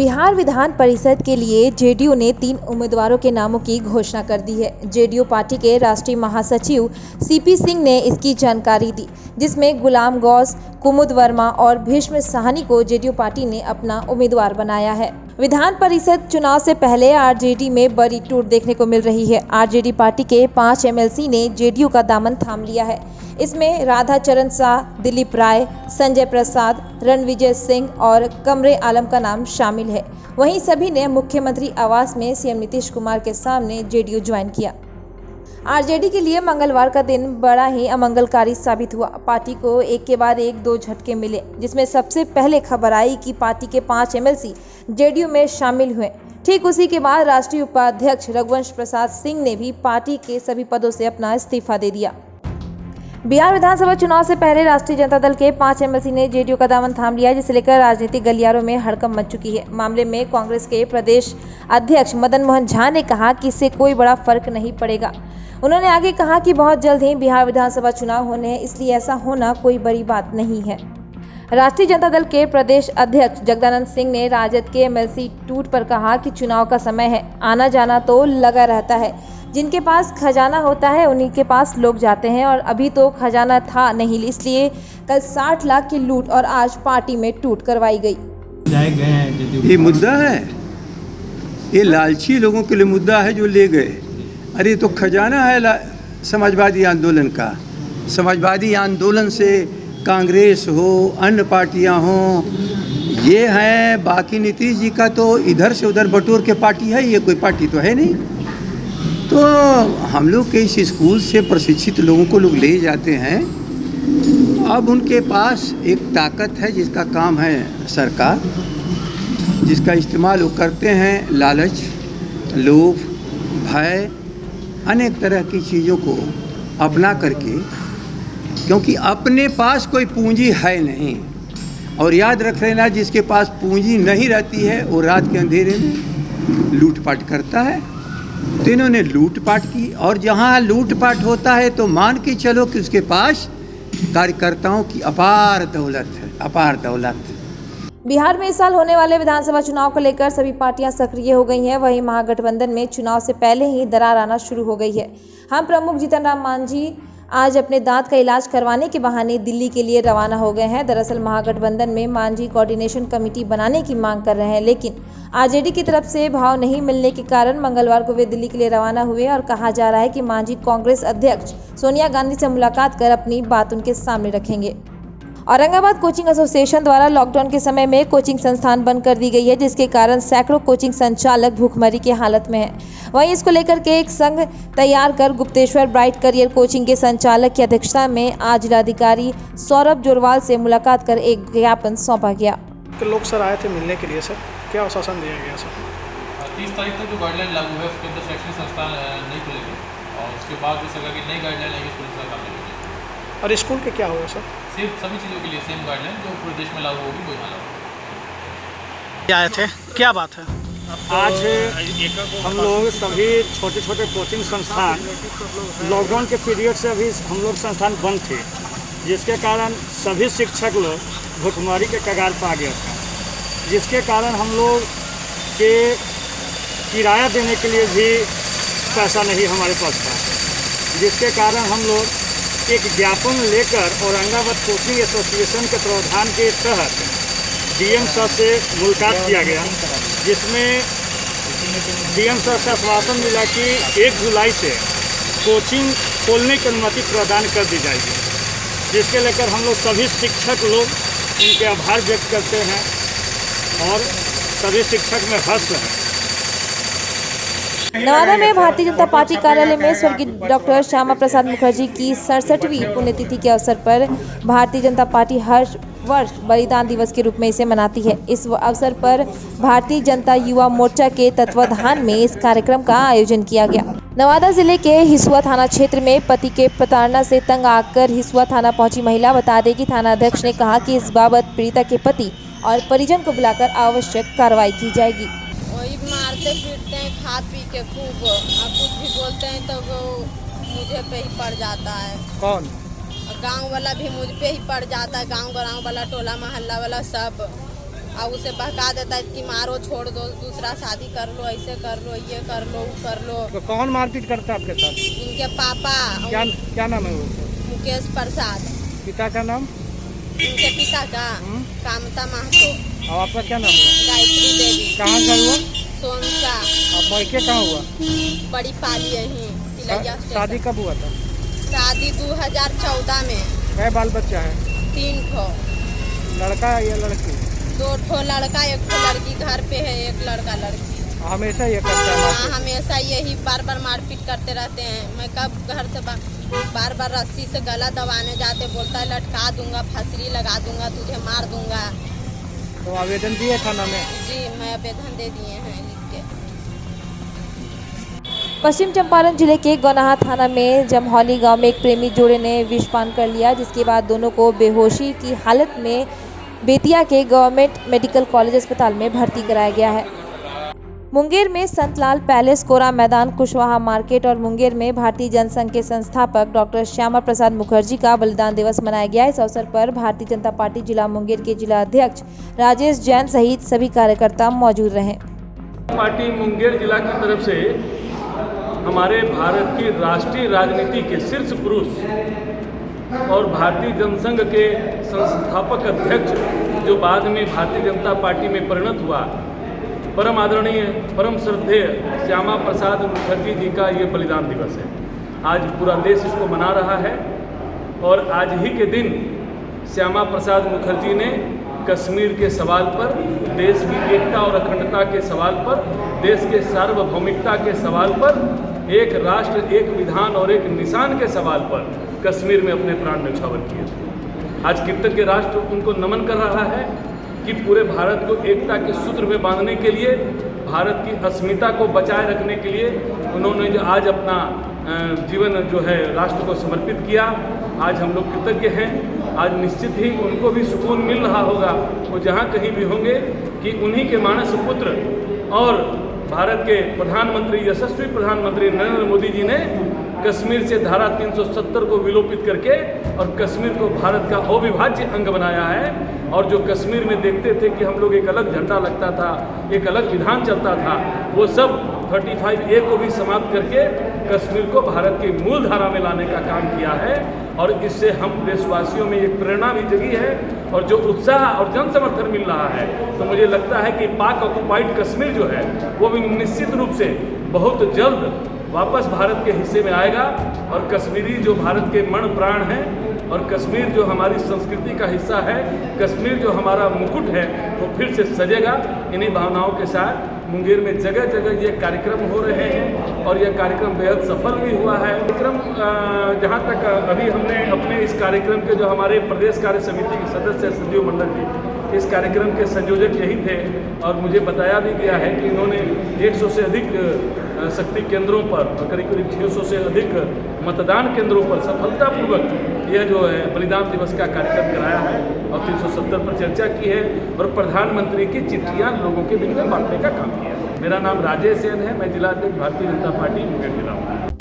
बिहार विधान परिषद के लिए जेडीयू ने 3 उम्मीदवारों के नामों की घोषणा कर दी है। जेडीयू पार्टी के राष्ट्रीय महासचिव सीपी सिंह ने इसकी जानकारी दी, जिसमें गुलाम गौस, कुमुद वर्मा और भीष्म साहनी को जेडीयू पार्टी ने अपना उम्मीदवार बनाया है। विधान परिषद चुनाव से पहले आरजेडी में बड़ी टूट देखने को मिल रही है। आरजेडी पार्टी के 5 एमएलसी ने जेडीयू का दामन थाम लिया है। इसमें राधा चरण शाह, दिलीप राय, संजय प्रसाद, रणविजय सिंह और कमरे आलम का नाम शामिल है। वहीं सभी ने मुख्यमंत्री आवास में सीएम नीतीश कुमार के सामने जेडीयू ज्वाइन किया। आरजेडी के लिए मंगलवार का दिन बड़ा ही अमंगलकारी साबित हुआ। पार्टी को एक के बाद एक 2 झटके मिले, जिसमें सबसे पहले खबर आई कि पार्टी के 5 एमएलसी जेडीयू में शामिल हुए। ठीक उसी के बाद राष्ट्रीय उपाध्यक्ष रघुवंश प्रसाद सिंह ने भी पार्टी के सभी पदों से अपना इस्तीफा दे दिया। बिहार विधानसभा चुनाव से पहले राष्ट्रीय जनता दल के 5 एमएलसी ने जेडीयू का दामन थाम लिया, जिसे लेकर राजनीतिक गलियारों में हड़कंप मच चुकी है। मामले में कांग्रेस के प्रदेश अध्यक्ष मदन मोहन झा ने कहा कि इससे कोई बड़ा फर्क नहीं पड़ेगा। उन्होंने आगे कहा कि बहुत जल्द ही बिहार विधानसभा चुनाव होने हैं, इसलिए ऐसा होना कोई बड़ी बात नहीं है। राष्ट्रीय जनता दल के प्रदेश अध्यक्ष जगदानंद सिंह ने राजद के एमएलसी टूट पर कहा कि चुनाव का समय है, आना जाना तो लगा रहता है। जिनके पास खजाना होता है उन्हीं के पास लोग जाते हैं, और अभी तो खजाना था नहीं, इसलिए कल 60 लाख की लूट और आज पार्टी में टूट करवाई गई। ये मुद्दा है, ये लालची लोगों के लिए मुद्दा है जो ले गए। अरे तो खजाना है समाजवादी आंदोलन का। समाजवादी आंदोलन से कांग्रेस हो, अन्य पार्टियां हो, ये है। बाकी नीतीश जी का तो इधर से उधर बटोर के पार्टी है, ये कोई पार्टी तो है नहीं। तो हम लोग के इस स्कूल से प्रशिक्षित लोगों को लोग ले जाते हैं। अब उनके पास एक ताकत है जिसका काम है सरकार, जिसका इस्तेमाल वो करते हैं लालच, लोभ, भय, अनेक तरह की चीज़ों को अपना करके, क्योंकि अपने पास कोई पूंजी है नहीं। और याद रख लेना, जिसके पास पूंजी नहीं रहती है वो रात के अंधेरे में लूटपाट करता है। तो इन्होंने लूटपाट की, और जहाँ लूटपाट होता है तो मान के चलो कि उसके पास कार्यकर्ताओं की अपार दौलत है, अपार दौलत। बिहार में इस साल होने वाले विधानसभा चुनाव को लेकर सभी पार्टियां सक्रिय हो गई हैं। वहीं महागठबंधन में चुनाव से पहले ही दरार आना शुरू हो गई है। हम प्रमुख जीतन राम मांझी आज अपने दांत का इलाज करवाने के बहाने दिल्ली के लिए रवाना हो गए हैं। दरअसल महागठबंधन में मांझी कोऑर्डिनेशन कमेटी बनाने की मांग कर रहे हैं, लेकिन आरजेडी की तरफ से भाव नहीं मिलने के कारण मंगलवार को वे दिल्ली के लिए रवाना हुए, और कहा जा रहा है कि मांझी कांग्रेस अध्यक्ष सोनिया गांधी से मुलाकात कर अपनी बात उनके सामने रखेंगे। औरंगाबाद कोचिंग एसोसिएशन द्वारा लॉकडाउन के समय में कोचिंग संस्थान बंद कर दी गई है, जिसके कारण सैकड़ों कोचिंग संचालक भूखमरी की हालत में हैं। वहीं इसको लेकर के एक संघ तैयार कर गुप्तेश्वर ब्राइट करियर कोचिंग के संचालक की अध्यक्षता में आज जिलाधिकारी सौरभ जोरवाल से मुलाकात कर एक ज्ञापन सौंपा गया। लोग सर आए थे मिलने के लिए, सर क्या आश्वासन दिया गया? सर 30 तारीख तक जो गाइडलाइन लागू है उसके अंदर शैक्षणिक संस्थान नहीं खुलेंगे, और उसके बाद जो सरकार की नई गाइडलाइन आएगी उसके अनुसार काम करेंगे। और स्कूल के क्या होगा सर? सिर्फ सभी चीज़ों के लिए सेम गाइडलाइन जो पूरे देश में लागू होगी वो यहाँ लागू। आए थे, क्या बात है? आज हम लोग सभी छोटे छोटे कोचिंग संस्थान लॉकडाउन के पीरियड से अभी हम लोग संस्थान बंद थे, जिसके कारण सभी शिक्षक लोग भुखमरी के कगार पर आ गया था, जिसके कारण हम लोग के किराया देने के लिए भी पैसा नहीं हमारे पास था, जिसके कारण हम लोग एक ज्ञापन लेकर औरंगाबाद कोचिंग एसोसिएशन के प्रावधान के तहत डीएम सर से मुलाकात किया गया, जिसमें डीएम सर से आश्वासन मिला कि 1 जुलाई से कोचिंग खोलने की अनुमति प्रदान कर दी जाएगी, जिसके लेकर हम लोग सभी शिक्षक लोग उनके आभार व्यक्त करते हैं और सभी शिक्षक में हर्ष है। नवादा में भारतीय जनता पार्टी कार्यालय में स्वर्गीय डॉक्टर श्यामा प्रसाद मुखर्जी की 67वीं पुण्यतिथि के अवसर पर भारतीय जनता पार्टी हर वर्ष बलिदान दिवस के रूप में इसे मनाती है। इस अवसर पर भारतीय जनता युवा मोर्चा के तत्वाधान में इस कार्यक्रम का आयोजन किया गया। नवादा जिले के हिसुआ थाना क्षेत्र में पति के प्रताड़ना से तंग आकर हिसुआ थाना पहुंची महिला। बता दें कि थाना अध्यक्ष ने कहा कि इस बाबत पीड़िता के पति और परिजन को बुलाकर आवश्यक कार्रवाई की जाएगी। वही मारते पीटते हैं खा पी के खूब, और कुछ भी बोलते हैं तो वो मुझे पे ही पड़ जाता है। कौन? गांव वाला भी मुझ पे ही पड़ जाता है, गांव वाला टोला मोहल्ला वाला सब। और उसे बहका देता है कि मारो, छोड़ दो, दूसरा शादी कर लो, ऐसे कर लो, ये कर लो, वो कर लो। तो कौन मारपीट करता है आपके साथ? इनके पापा। क्या नाम है वो? मुकेश प्रसाद। पिता का नाम? इनके पिता का कामता महतो। और आपका क्या नाम है? गायत्री देवी। कहाँ का हुआ? सोनसा। आप मायके कहाँ हुआ? बड़ी पाली यहीं तिलैया स्टेशन। शादी कब हुआ था? शादी 2014 में। कै बाल बच्चा है? 3 ठो। लड़का या लड़की? 2 ठो लड़का, 1 ठो लड़की घर पे है, 1 लड़का लड़की। हमेशा ये करता है? हाँ, हमेशा यही बार बार मारपीट करते रहते हैं। मैं कब घर से बार बार रस्सी से गला दबाने जाते, बोलता है लटका दूंगा, फंसरी लगा दूंगा, तुझे मार दूंगा। तो आवेदन दिए थाना में? जी, मैं आवेदन दे दिए हैं लिख के। पश्चिम चंपारण जिले के गौनाहा थाना में जमहौली गांव में एक प्रेमी जोड़े ने विषपान कर लिया, जिसके बाद दोनों को बेहोशी की हालत में बेतिया के गवर्नमेंट मेडिकल कॉलेज अस्पताल में भर्ती कराया गया है। मुंगेर में संतलाल पैलेस, कोरा मैदान, कुशवाहा मार्केट और मुंगेर में भारतीय जनसंघ के संस्थापक डॉक्टर श्यामा प्रसाद मुखर्जी का बलिदान दिवस मनाया गया। इस अवसर पर भारतीय जनता पार्टी जिला मुंगेर के जिला अध्यक्ष राजेश जैन सहित सभी कार्यकर्ता मौजूद रहे। पार्टी मुंगेर जिला की तरफ से हमारे भारत की राष्ट्रीय राजनीति के शीर्ष पुरुष और भारतीय जनसंघ के संस्थापक अध्यक्ष, जो बाद में भारतीय जनता पार्टी में परिणत हुआ, परम आदरणीय, परम श्रद्धेय श्यामा प्रसाद मुखर्जी जी का ये बलिदान दिवस है। आज पूरा देश इसको मना रहा है और आज ही के दिन श्यामा प्रसाद मुखर्जी ने कश्मीर के सवाल पर, देश की एकता और अखंडता के सवाल पर, देश के सार्वभौमिकता के सवाल पर, एक राष्ट्र एक विधान और एक निशान के सवाल पर कश्मीर में अपने प्राण न्यौछावर किए थे। आज कृतज्ञ राष्ट्र उनको नमन कर रहा है कि पूरे भारत को एकता के सूत्र में बांधने के लिए, भारत की अस्मिता को बचाए रखने के लिए उन्होंने जो आज अपना जीवन जो है राष्ट्र को समर्पित किया। आज हम लोग कृतज्ञ हैं। आज निश्चित ही उनको भी सुकून मिल रहा होगा, वो जहाँ कहीं भी होंगे, कि उन्हीं के मानस पुत्र और भारत के प्रधानमंत्री, यशस्वी प्रधानमंत्री नरेंद्र मोदी जी ने कश्मीर से धारा 370 को विलोपित करके और कश्मीर को भारत का अविभाज्य अंग बनाया है। और जो कश्मीर में देखते थे कि हम लोग एक अलग झंडा लगता था, एक अलग विधान चलता था, वो सब 35A को भी समाप्त करके कश्मीर को भारत की मूल धारा में लाने का काम किया है। और इससे हम देशवासियों में एक प्रेरणा भी जगी है और जो उत्साह और जन समर्थन मिल रहा है, तो मुझे लगता है कि पाक ऑक्युपाइड कश्मीर जो है वो भी निश्चित रूप से बहुत जल्द वापस भारत के हिस्से में आएगा। और कश्मीरी जो भारत के मण प्राण हैं, और कश्मीर जो हमारी संस्कृति का हिस्सा है, कश्मीर जो हमारा मुकुट है, वो फिर से सजेगा। इन्हीं भावनाओं के साथ मुंगेर में जगह जगह ये कार्यक्रम हो रहे हैं और यह कार्यक्रम बेहद सफल भी हुआ है। कार्यक्रम जहाँ तक अभी हमने अपने इस कार्यक्रम के जो हमारे प्रदेश कार्य समिति के सदस्य संजीव मंडल जी, इस कार्यक्रम के संयोजक यही थे और मुझे बताया भी गया है कि इन्होंने 100 से अधिक शक्ति केंद्रों पर और करीब 600 से अधिक मतदान केंद्रों पर सफलतापूर्वक यह जो है बलिदान दिवस का कार्यक्रम कराया है और 370 पर चर्चा की है और प्रधानमंत्री की चिट्ठियां लोगों के बीच में बांटने का काम किया है। मेरा नाम राजेश जैन है, मैं जिला अध्यक्ष भारतीय जनता पार्टी मुंगेर जिला हूँ।